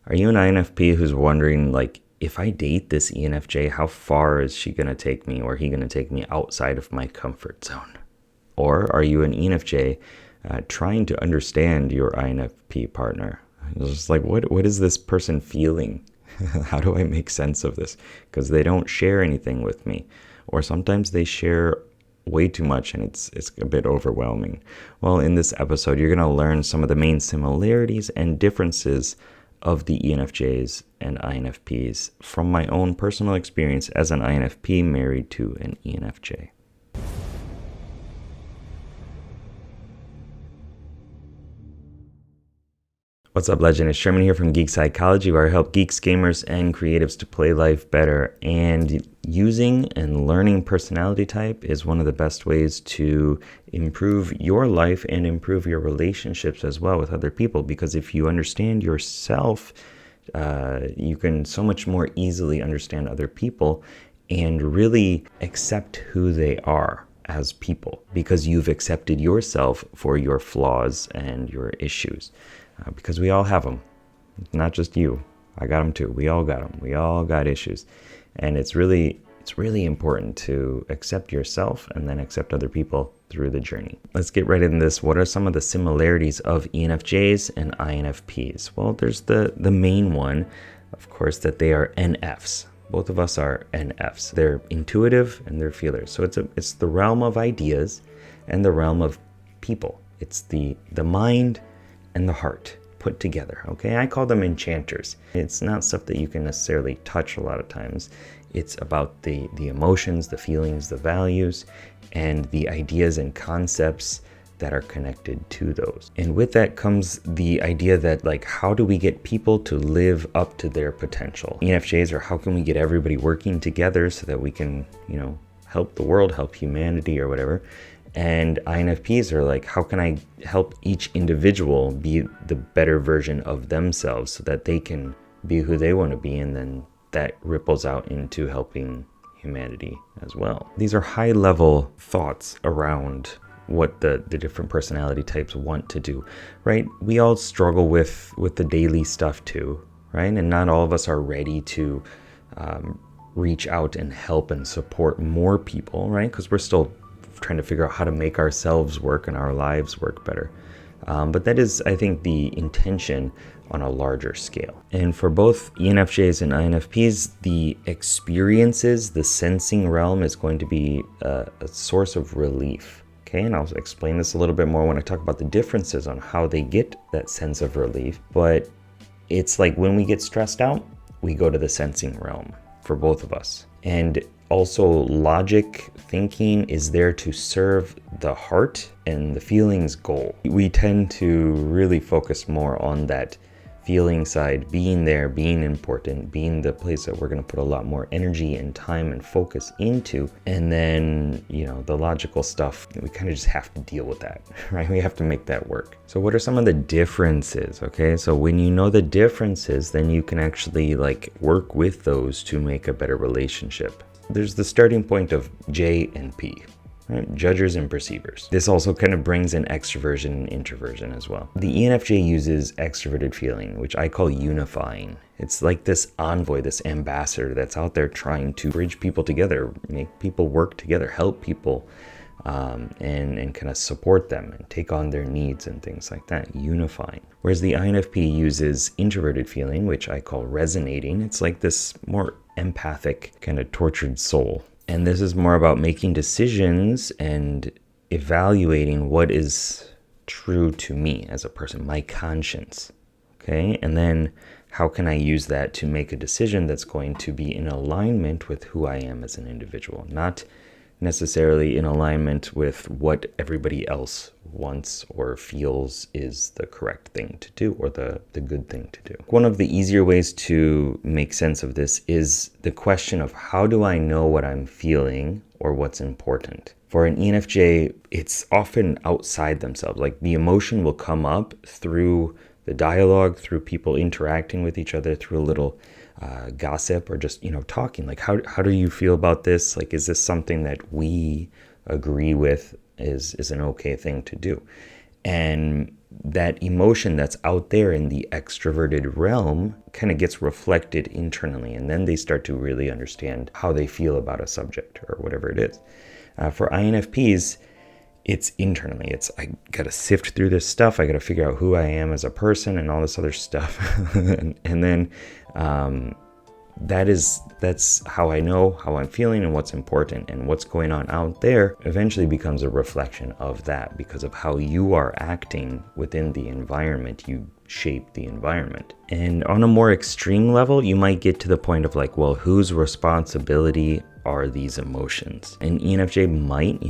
Are you an INFP who's wondering, like, if I date this ENFJ, how far is she going to take me or he going to take me outside of my comfort zone? Or are you an ENFJ trying to understand your INFP partner? It's just like, what is this person feeling? How do I make sense of this? Because they don't share anything with me. Or sometimes they share way too much and it's a bit overwhelming. Well, in this episode, you're going to learn some of the main similarities and differences of the ENFJs and INFPs from my own personal experience as an INFP married to an ENFJ. What's up, legend? It's Sherman here from Geek Psychology, where I help geeks, gamers, and creatives to play life better. And using and learning personality type is one of the best ways to improve your life and improve your relationships as well with other people. Because if you understand yourself, you can so much more easily understand other people and really accept who they are as people, because you've accepted yourself for your flaws and your issues. Because we all have them, not just you. I got them too. We all got them. We all got issues. And it's really important to accept yourself and then accept other people through the journey. Let's get right into this. What are some of the similarities of ENFJs and INFPs? Well, there's the main one, of course, that they are NFs. Both of us are NFs. They're intuitive and they're feelers. So it's the realm of ideas and the realm of people. It's the mind and the heart put together. Okay, I call them enchanters. It's not stuff that you can necessarily touch a lot of times. It's about the emotions, the feelings, the values, and the ideas and concepts that are connected to those. And with that comes the idea that, like, how do we get people to live up to their potential? ENFJs are, how can we get everybody working together so that we can, help the world, help humanity or whatever. And INFPs are like, how can I help each individual be the better version of themselves so that they can be who they want to be, and then that ripples out into helping humanity as well. These are high-level thoughts around what the different personality types want to do, right? We all struggle with the daily stuff too, right? And not all of us are ready to reach out and help and support more people, right? Because we're still trying to figure out how to make ourselves work and our lives work better. But that is, I think, the intention on a larger scale. And for both ENFJs and INFPs, the experiences, the sensing realm is going to be a source of relief. Okay, and I'll explain this a little bit more when I talk about the differences on how they get that sense of relief. But it's like when we get stressed out, we go to the sensing realm for both of us. And also, logic thinking is there to serve the heart and the feelings goal. We tend to really focus more on that feeling side, being there, being important, being the place that we're going to put a lot more energy and time and focus into. And then, the logical stuff, we kind of just have to deal with that, right? We have to make that work. So what are some of the differences? Okay, so when you know the differences, then you can actually work with those to make a better relationship. There's the starting point of J and P, right? Judgers and perceivers. This also kind of brings in extroversion and introversion as well. The ENFJ uses extroverted feeling, which I call unifying. It's like this envoy, this ambassador that's out there trying to bridge people together, make people work together, help people, and kind of support them and take on their needs and things like that, unifying. Whereas the INFP uses introverted feeling, which I call resonating. It's like this more empathic kind of tortured soul. And this is more about making decisions and evaluating what is true to me as a person, my conscience. Okay, and then how can I use that to make a decision that's going to be in alignment with who I am as an individual, not necessarily in alignment with what everybody else wants or feels is the correct thing to do or the good thing to do. One of the easier ways to make sense of this is the question of, how do I know what I'm feeling or what's important? For an ENFJ, it's often outside themselves. Like, the emotion will come up through the dialogue, through people interacting with each other, through a little gossip or just, talking. Like, how do you feel about this? Like, is this something that we agree with is an okay thing to do? And that emotion that's out there in the extroverted realm kind of gets reflected internally, and then they start to really understand how they feel about a subject or whatever it is. For INFPs, it's internally. It's, I got to sift through this stuff. I got to figure out who I am as a person and all this other stuff. and then that's how I know how I'm feeling and what's important, and what's going on out there eventually becomes a reflection of that. Because of how you are acting within the environment, you shape the environment. And on a more extreme level, you might get to the point of like, well, whose responsibility are these emotions? And ENFJ might,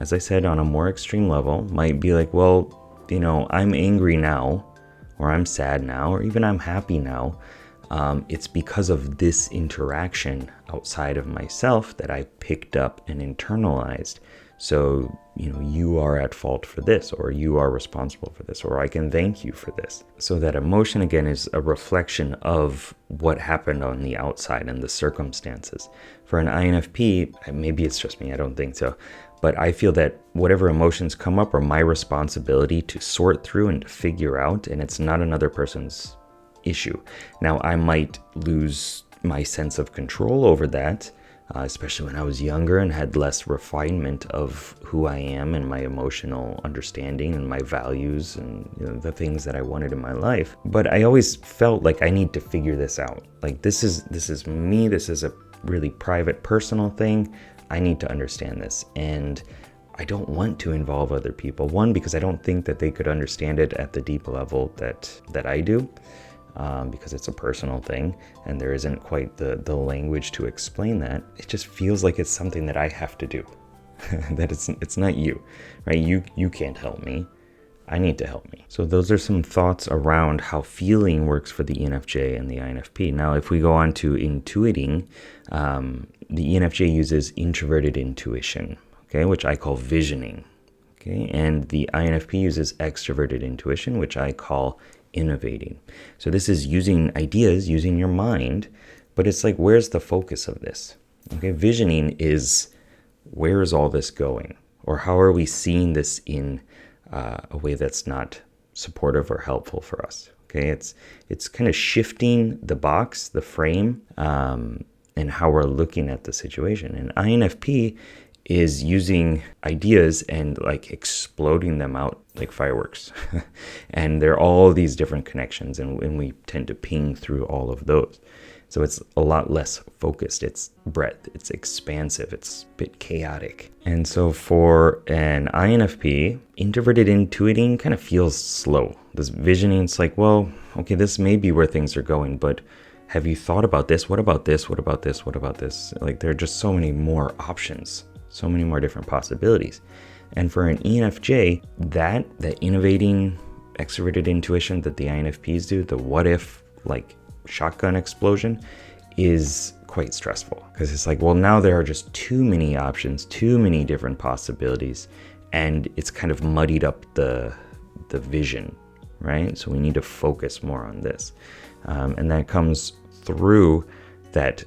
as I said, on a more extreme level, might be like, well, I'm angry now, or I'm sad now, or even I'm happy now. It's because of this interaction outside of myself that I picked up and internalized. So, you are at fault for this, or you are responsible for this, or I can thank you for this. So that emotion, again, is a reflection of what happened on the outside and the circumstances. For an INFP, maybe it's just me, I don't think so, but I feel that whatever emotions come up are my responsibility to sort through and to figure out, and it's not another person's issue. Now, I might lose my sense of control over that, especially when I was younger and had less refinement of who I am and my emotional understanding and my values and the things that I wanted in my life. But I always felt like I need to figure this out. Like this is me. This is a really private, personal thing. I need to understand this, and I don't want to involve other people. One, because I don't think that they could understand it at the deep level that I do. Because it's a personal thing and there isn't quite the language to explain that. It just feels like it's something that I have to do. That it's not you, right? You can't help me. I need to help me. So those are some thoughts around how feeling works for the ENFJ and the INFP. Now, if we go on to intuiting, the ENFJ uses introverted intuition, okay, which I call visioning, okay, and the INFP uses extroverted intuition, which I call innovating. So this is using ideas, using your mind, but it's like, where's the focus of this? Okay, visioning is, where is all this going? Or how are we seeing this in a way that's not supportive or helpful for us? Okay, it's kind of shifting the box, the frame, and how we're looking at the situation. And INFP is using ideas and like exploding them out like fireworks. And there are all these different connections, and we tend to ping through all of those. So it's a lot less focused. It's breadth, it's expansive, it's a bit chaotic. And so for an INFP, introverted intuiting kind of feels slow. This visioning, it's like, well, okay, this may be where things are going, but have you thought about this? What about this? What about this? What about this? Like, there are just so many more options, so many more different possibilities. And for an ENFJ, that innovating extroverted intuition that the INFPs do, the what if, like shotgun explosion, is quite stressful. Because it's like, well, now there are just too many options, too many different possibilities, and it's kind of muddied up the vision, right? So we need to focus more on this. And that comes through that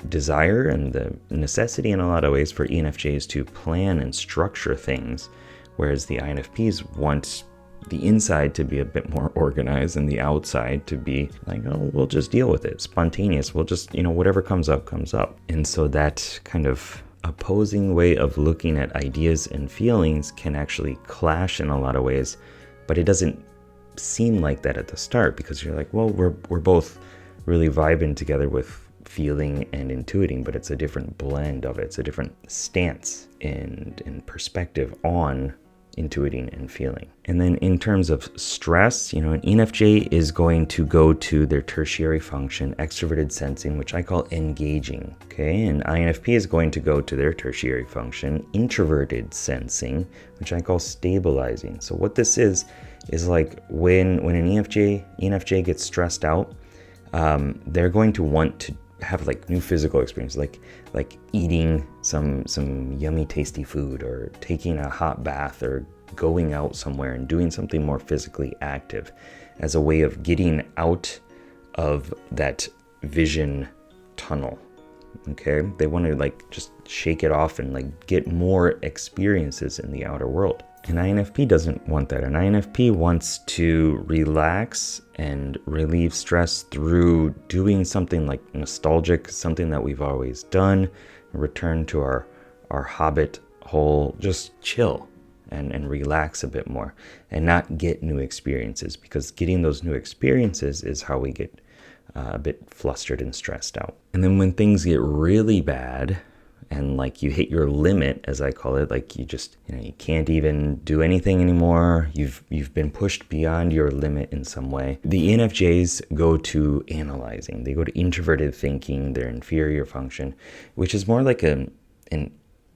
desire and the necessity in a lot of ways for ENFJs to plan and structure things, whereas the INFPs want the inside to be a bit more organized and the outside to be like, oh, we'll just deal with it, spontaneous, we'll just, whatever comes up, comes up. And so that kind of opposing way of looking at ideas and feelings can actually clash in a lot of ways, but it doesn't seem like that at the start, because you're like, well, we're both really vibing together with feeling and intuiting, but it's a different blend of it. It's a different stance and perspective on intuiting and feeling. And then in terms of stress, an ENFJ is going to go to their tertiary function, extroverted sensing, which I call engaging, okay? And INFP is going to go to their tertiary function, introverted sensing, which I call stabilizing. So what this is like when an ENFJ gets stressed out, they're going to want to have like new physical experience, like eating some yummy tasty food, or taking a hot bath, or going out somewhere and doing something more physically active as a way of getting out of that vision tunnel. Okay, they want to like just shake it off and like get more experiences in the outer world. An INFP doesn't want that. An INFP wants to relax and relieve stress through doing something like nostalgic, something that we've always done, return to our hobbit hole, just chill and relax a bit more and not get new experiences, because getting those new experiences is how we get a bit flustered and stressed out. And then when things get really bad, and like you hit your limit, as I call it, like you just, you can't even do anything anymore. You've been pushed beyond your limit in some way. The ENFJs go to analyzing. They go to introverted thinking, their inferior function, which is more like an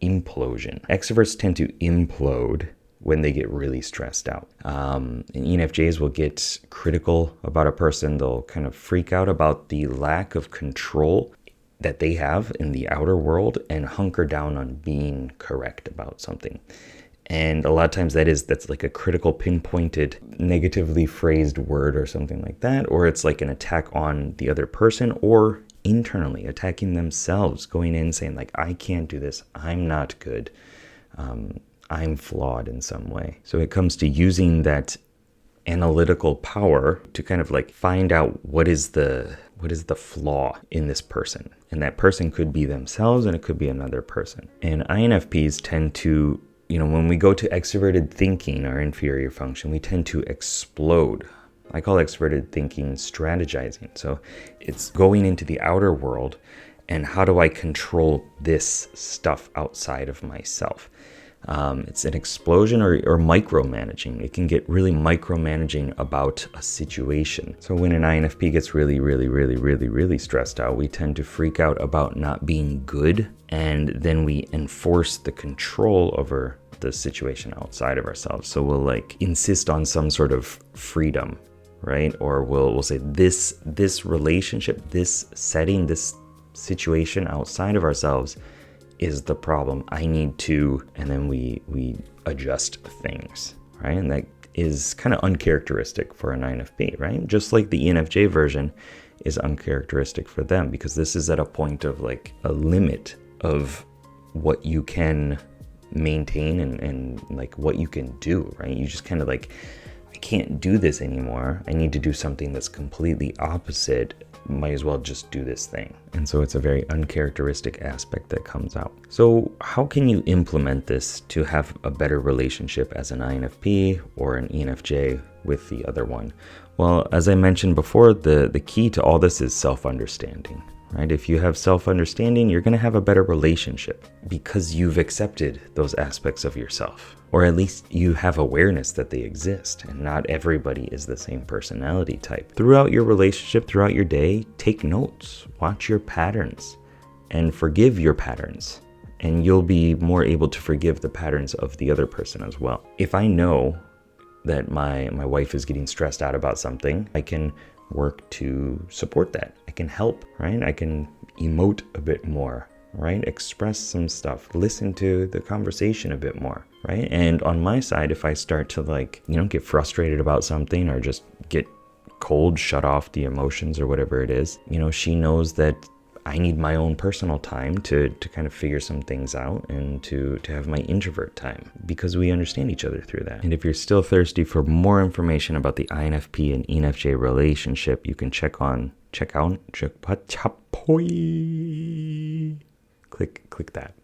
implosion. Extroverts tend to implode when they get really stressed out. And ENFJs will get critical about a person. They'll kind of freak out about the lack of control that they have in the outer world and hunker down on being correct about something. And a lot of times that's like a critical, pinpointed, negatively phrased word or something like that, or it's like an attack on the other person, or internally attacking themselves, going in saying like, I can't do this, I'm not good, I'm flawed in some way. So it comes to using that analytical power to kind of like find out what is the flaw in this person. And that person could be themselves and it could be another person. And INFPs tend to, when we go to extroverted thinking, our inferior function, we tend to explode. I call extroverted thinking strategizing. So it's going into the outer world and how do I control this stuff outside of myself? It's an explosion or micromanaging. It can get really micromanaging about a situation. So when an INFP gets really, really, really, really, really stressed out, we tend to freak out about not being good. And then we enforce the control over the situation outside of ourselves. So we'll like insist on some sort of freedom, right? Or we'll say this relationship, this setting, this situation outside of ourselves is the problem. I need to, and then we adjust things, right? And that is kind of uncharacteristic for an INFP, right? Just like the ENFJ version is uncharacteristic for them, because this is at a point of like a limit of what you can maintain and like what you can do, right? You just kind of like, I can't do this anymore. I need to do something that's completely opposite. Might as well just do this thing. And so it's a very uncharacteristic aspect that comes out. So how can you implement this to have a better relationship as an INFP or an ENFJ with the other one? Well, as I mentioned before, the key to all this is self-understanding, right? If you have self-understanding, you're going to have a better relationship because you've accepted those aspects of yourself, or at least you have awareness that they exist, and not everybody is the same personality type. Throughout your relationship, throughout your day, take notes, watch your patterns, and forgive your patterns, and you'll be more able to forgive the patterns of the other person as well. If I know that my wife is getting stressed out about something, I can work to support that. I can help, right? I can emote a bit more, right? Express some stuff, listen to the conversation a bit more, right? And on my side, if I start to like, get frustrated about something or just get cold, shut off the emotions or whatever it is, she knows that I need my own personal time to kind of figure some things out and to have my introvert time, because we understand each other through that. And if you're still thirsty for more information about the INFP and ENFJ relationship, you can click that.